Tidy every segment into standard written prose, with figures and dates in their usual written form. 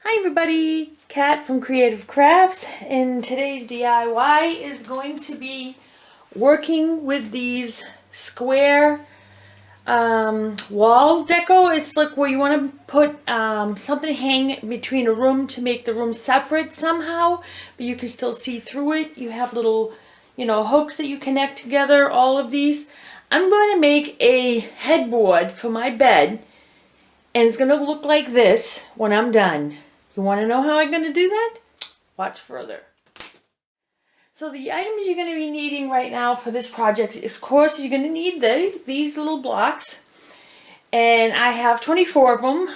Hi everybody, Kat from Creative Crafts, and today's DIY is going to be working with these square wall deco. It's like where you want to put something hang between a room to make the room separate somehow, but you can still see through it. You have little, hooks that you connect together, all of these. I'm going to make a headboard for my bed, and it's going to look like this when I'm done. You want to know how I'm going to do that? Watch further. So the items you're going to be needing right now for this project is, of course, you're going to need these little blocks. And I have 24 of them.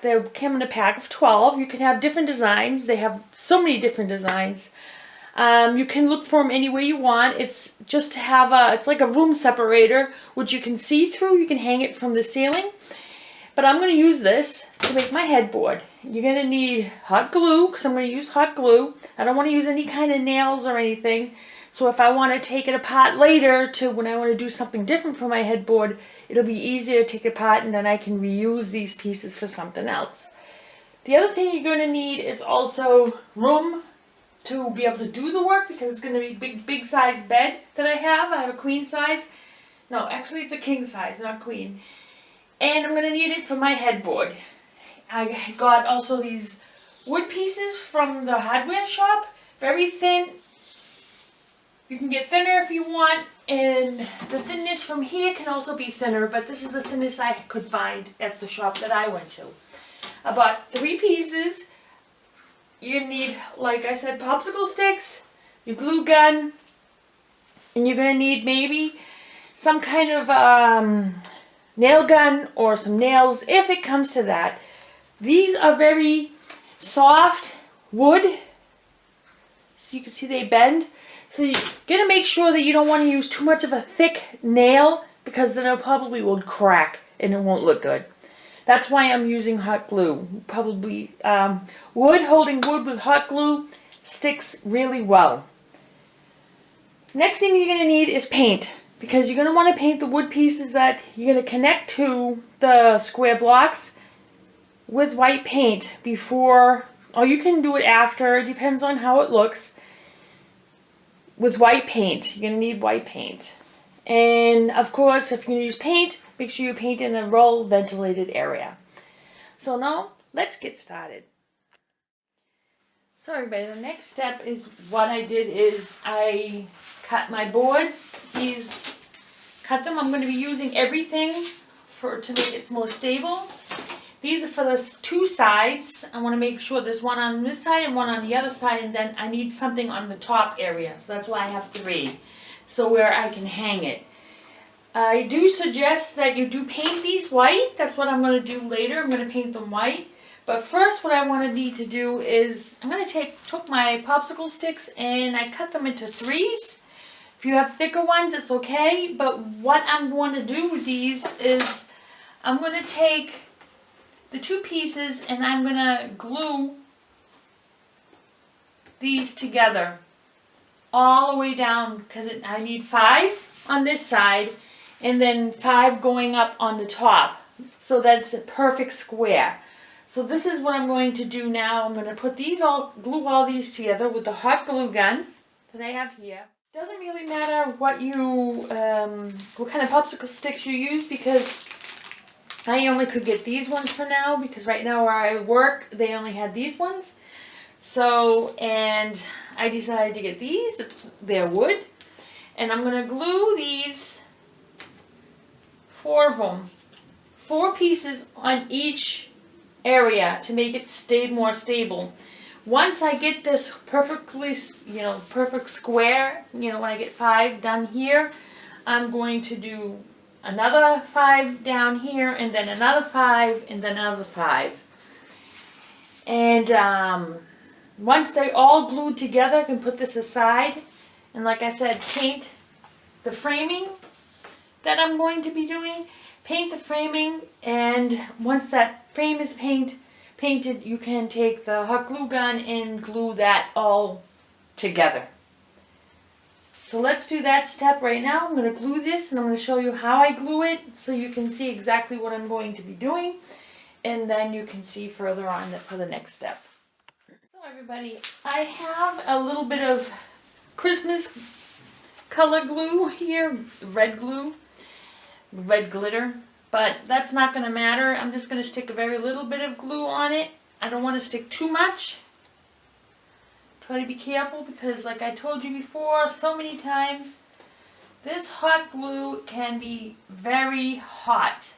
They came in a pack of 12. You can have different designs. They have so many different designs. You can look for them any way you want. It's just to have it's like a room separator, which you can see through. You can hang it from the ceiling. But I'm going to use this to make my headboard. You're going to need hot glue, because I'm going to use hot glue. I don't want to use any kind of nails or anything. So if I want to take it apart later to when I want to do something different for my headboard, it'll be easier to take it apart, and then I can reuse these pieces for something else. The other thing you're going to need is also room to be able to do the work, because it's going to be a big size bed that I have. I have a queen size. No, actually it's a king size, not queen. And I'm going to need it for my headboard. I got also these wood pieces from the hardware shop. Very thin. You can get thinner if you want. And the thinness from here can also be thinner. But this is the thinnest I could find at the shop that I went to. I bought 3 pieces. You need, like I said, popsicle sticks, your glue gun. And you're going to need maybe some kind of nail gun or some nails if it comes to that. These are very soft wood, so you can see they bend. So you're going to make sure that you don't want to use too much of a thick nail, because then it probably will crack and it won't look good. That's why I'm using hot glue. Probably holding wood with hot glue sticks really well. Next thing you're going to need is paint, because you're going to want to paint the wood pieces that you're going to connect to the square blocks with white paint before, or you can do it after, it depends on how it looks. With white paint, you're going to need white paint. And of course, if you're going to use paint, make sure you paint in a well ventilated area. So now, let's get started. So everybody, the next step is what I did is I cut my boards. Cut them. I'm going to be using everything to make it more stable. These are for the 2 sides. I want to make sure there's one on this side and one on the other side, and then I need something on the top area. So that's why I have 3. So where I can hang it. I do suggest that you do paint these white. That's what I'm going to do later. I'm going to paint them white. But first what I need to do is I'm going to took my popsicle sticks and I cut them into 3s. If you have thicker ones, it's okay. But what I'm going to do with these is I'm going to take the 2 pieces and I'm going to glue these together all the way down, because I need 5 on this side and then 5 going up on the top, so that it's a perfect square. So this is what I'm going to do now. I'm going to glue all these together with the hot glue gun that I have here. Doesn't really matter what kind of popsicle sticks you use, because I only could get these ones for now, because right now where I work, they only had these ones. So, and I decided to get these. They're wood. And I'm going to glue these, 4 of them. 4 pieces on each area to make it stay more stable. Once I get this perfectly, perfect square, when I get 5 done here, I'm going to do another 5 down here, and then another 5, and then another 5. And once they're all glued together, I can put this aside. And like I said, paint the framing that I'm going to be doing. Paint the framing, and once that frame is painted, you can take the hot glue gun and glue that all together. So let's do that step right now. I'm going to glue this, and I'm going to show you how I glue it so you can see exactly what I'm going to be doing. and then you can see further on for the next step. So everybody, I have a little bit of Christmas color glue here, red glue, red glitter, but that's not going to matter. I'm just going to stick a very little bit of glue on it. I don't want to stick too much. Try to be careful because, like I told you before so many times, this hot glue can be very hot.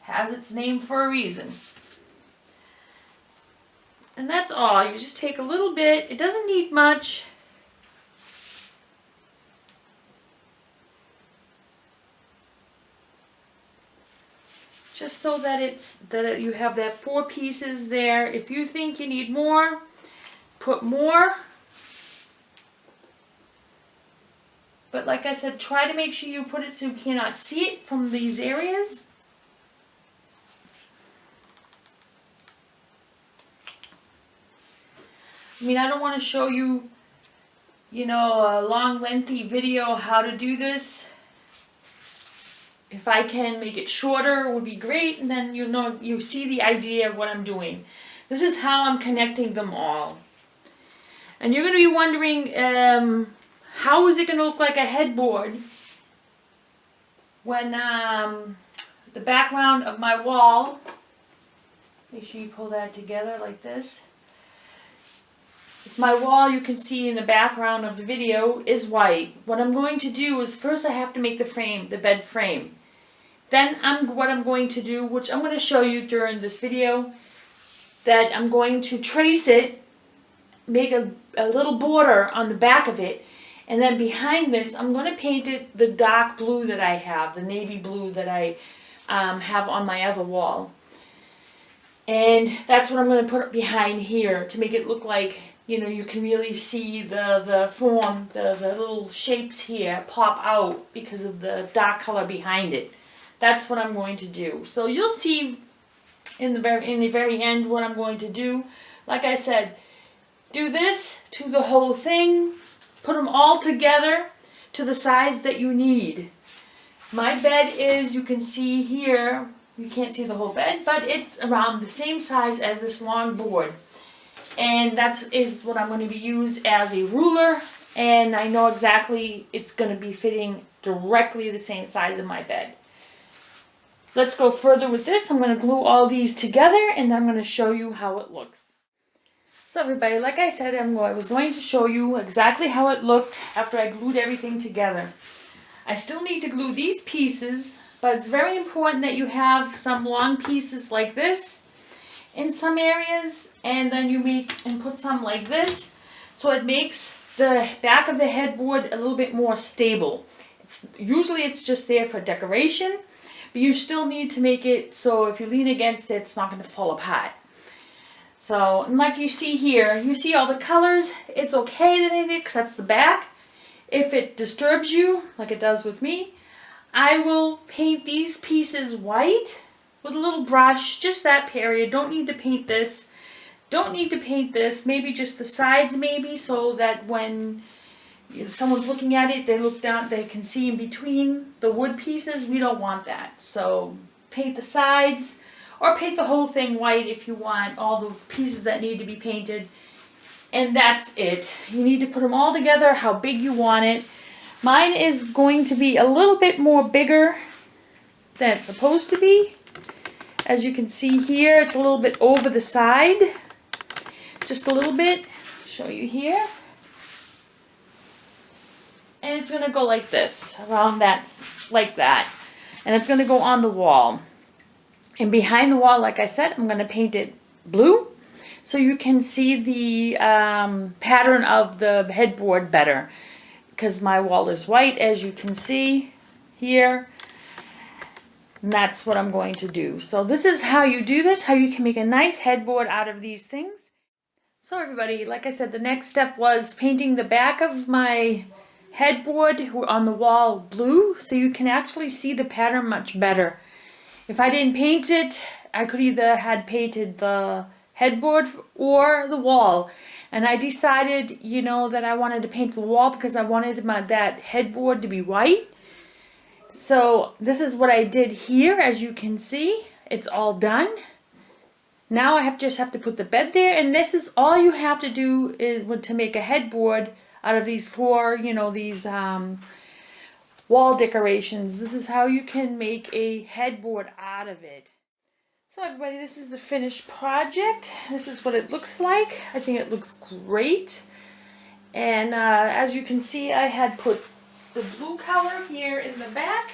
Has its name for a reason. And that's all. You just take a little bit. It doesn't need much. Just so that you have that 4 pieces there. If you think you need more, put more. But like I said, try to make sure you put it so you cannot see it from these areas. I mean, I don't want to show you, a long, lengthy video how to do this. If I can make it shorter, it would be great, and then you see the idea of what I'm doing. This is how I'm connecting them all. And you're going to be wondering, how is it going to look like a headboard when the background of my wall, make sure you pull that together like this. My wall, you can see in the background of the video, is white. What I'm going to do is first I have to make the frame, the bed frame. Then what I'm going to do, which I'm going to show you during this video, that I'm going to trace it, make a little border on the back of it, and then behind this I'm going to paint it the dark blue that I have, the navy blue that I have on my other wall. And that's what I'm going to put behind here to make it look like, you can really see the form, the little shapes here pop out because of the dark color behind it. That's what I'm going to do. So you'll see in the very end what I'm going to do. Like I said, do this to the whole thing. Put them all together to the size that you need. My bed is, you can see here, you can't see the whole bed, but it's around the same size as this long board. And that is what I'm going to be used as a ruler, and I know exactly it's going to be fitting directly the same size of my bed. Let's go further with this. I'm going to glue all these together, and I'm going to show you how it looks. So everybody, like I said, I was going to show you exactly how it looked after I glued everything together. I still need to glue these pieces, but it's very important that you have some long pieces like this in some areas, and then you put some like this, so it makes the back of the headboard a little bit more stable. Usually it's just there for decoration, but you still need to make it so if you lean against it, it's not going to fall apart. So, and like you see here, you see all the colors. It's okay that I did, because that's the back. If it disturbs you, like it does with me, I will paint these pieces white with a little brush, just that period. Don't need to paint this. Don't need to paint this. Maybe just the sides, maybe, so that when someone's looking at it, they look down, they can see in between the wood pieces. We don't want that. So paint the sides, or paint the whole thing white if you want all the pieces that need to be painted. And that's it. You need to put them all together how big you want it. Mine is going to be a little bit more bigger than it's supposed to be. As you can see here, it's a little bit over the side. Just a little bit. Show you here. And it's going to go like this, around that, like that. And it's going to go on the wall. And behind the wall, like I said, I'm going to paint it blue, so you can see the pattern of the headboard better. Because my wall is white, as you can see here. And that's what I'm going to do. So this is how you do this, how you can make a nice headboard out of these things. So everybody, like I said, the next step was painting the back of my headboard on the wall blue, so you can actually see the pattern much better. If I didn't paint it, I could either had painted the headboard or the wall. And I decided, that I wanted to paint the wall because I wanted that headboard to be white. So this is what I did here. As you can see, it's all done. Now I just have to put the bed there, and this is all you have to do is to make a headboard out of these four, these wall decorations. This is how you can make a headboard out of it. So everybody, this is the finished project. This is what it looks like. I think it looks great. And as you can see, I had put the blue color here in the back.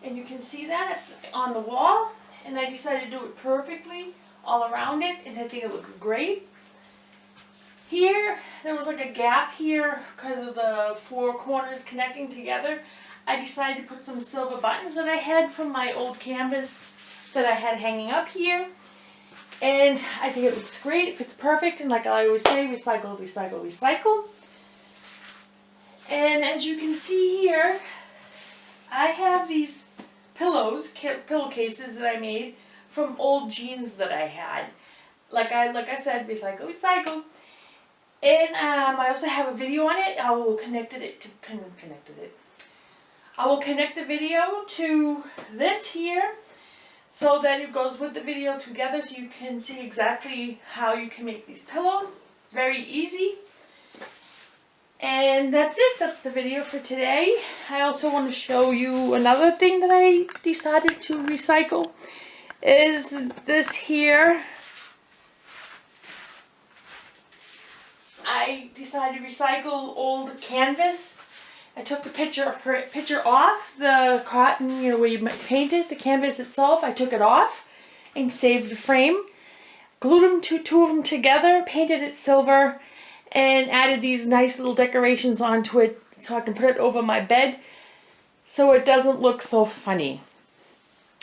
And you can see that it's on the wall. And I decided to do it perfectly all around it. And I think it looks great. Here, there was like a gap here because of the four corners connecting together. I decided to put some silver buttons that I had from my old canvas that I had hanging up here. And I think it looks great. It fits perfect. And like I always say, recycle, recycle, recycle. And as you can see here, I have these pillowcases that I made from old jeans that I had. Like I said, recycle, recycle. And I also have a video on it. I will connect the video to this here, so that it goes with the video together, so you can see exactly how you can make these pillows. Very easy. And that's it. That's the video for today. I also want to show you another thing that I decided to recycle. Is this here. I decided to recycle old canvas. I took the picture off the cotton, where you might paint it, the canvas itself. I took it off and saved the frame. Glued them two of them together, painted it silver, and added these nice little decorations onto it so I can put it over my bed so it doesn't look so funny.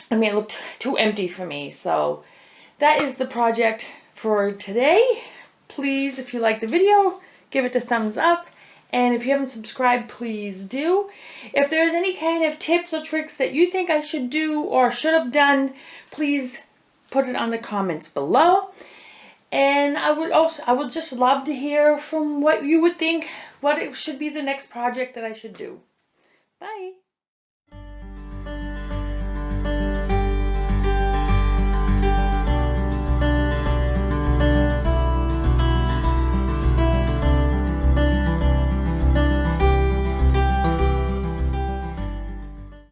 I mean, it looked too empty for me. So that is the project for today. Please, if you like the video, give it a thumbs up. And if you haven't subscribed, please do. If there's any kind of tips or tricks that you think I should do or should have done, please put it on the comments below. And I would just love to hear from what you would think, what it should be the next project that I should do. Bye.